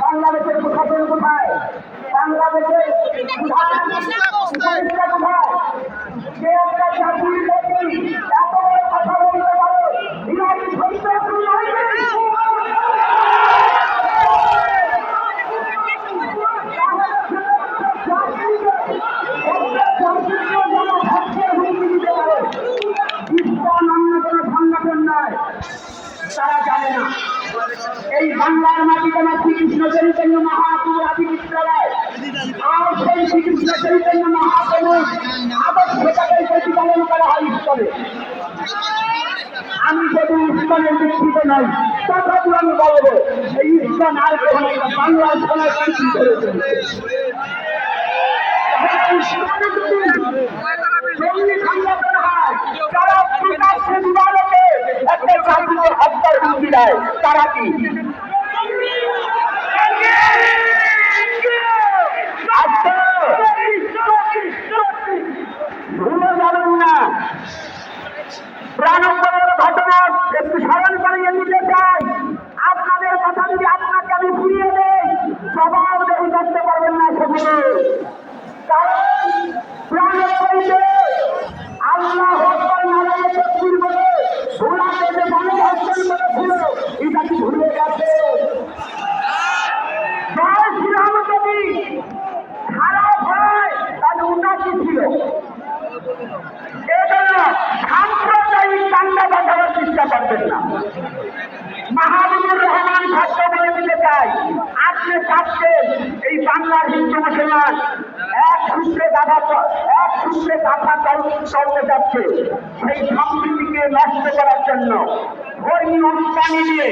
বাংলাদেশের প্রশাসন কোথায়? বাংলাদেশের কোথায়? যে একটা জাতির প্রতি এত বড় কথা বলতে পারে ইরানি সত্য তারা জানে না এই বাংলার মাটিতে না শ্রীকৃষ্ণ চৈতন্য মহাপ্রভু আদি বিদ্যালয় আর সেই শ্রীকৃষ্ণ চৈতন্য মহাপ্রভুর আদর্শটাকে প্রতিপালন করা হয় ইস্কনে। আমি যদি ইস্কনের দীক্ষিত নই তথাপি আমি বলবো এই ইস্কন আর গ্রহণ বাংলার সোনার সৃষ্টি করেছে। তারা কি ভুলে যাবেন না প্রাণবনের ঘটনা একটু স্মরণ করিয়ে নিতে চাই। আপনাদের কথা যদি আপনাকে আমি ফিরিয়ে দেই জবাব দেরি করতে পারবেন না সেগুলো, কারণ প্রাণবনীতে আল্লাহ এটা কি ভুলে গেছে? যদি খারাপ হয় তাহলে উন্নতি ছিল। এজন্য সাম্প্রদায়িক দাঙ্গা বাঁধানোর চেষ্টা করবেন না। মাহবুবুর রহমান ছাত্র বলে দিতে চাই, আপনি চাচ্ছেন এই বাংলার হিন্দু মুসলমান এক সূত্রে গাথা চলতে যাচ্ছে, সেই সম্প্রীতিকে নষ্ট করার জন্য ধর্মীয় উস্কানি দিয়ে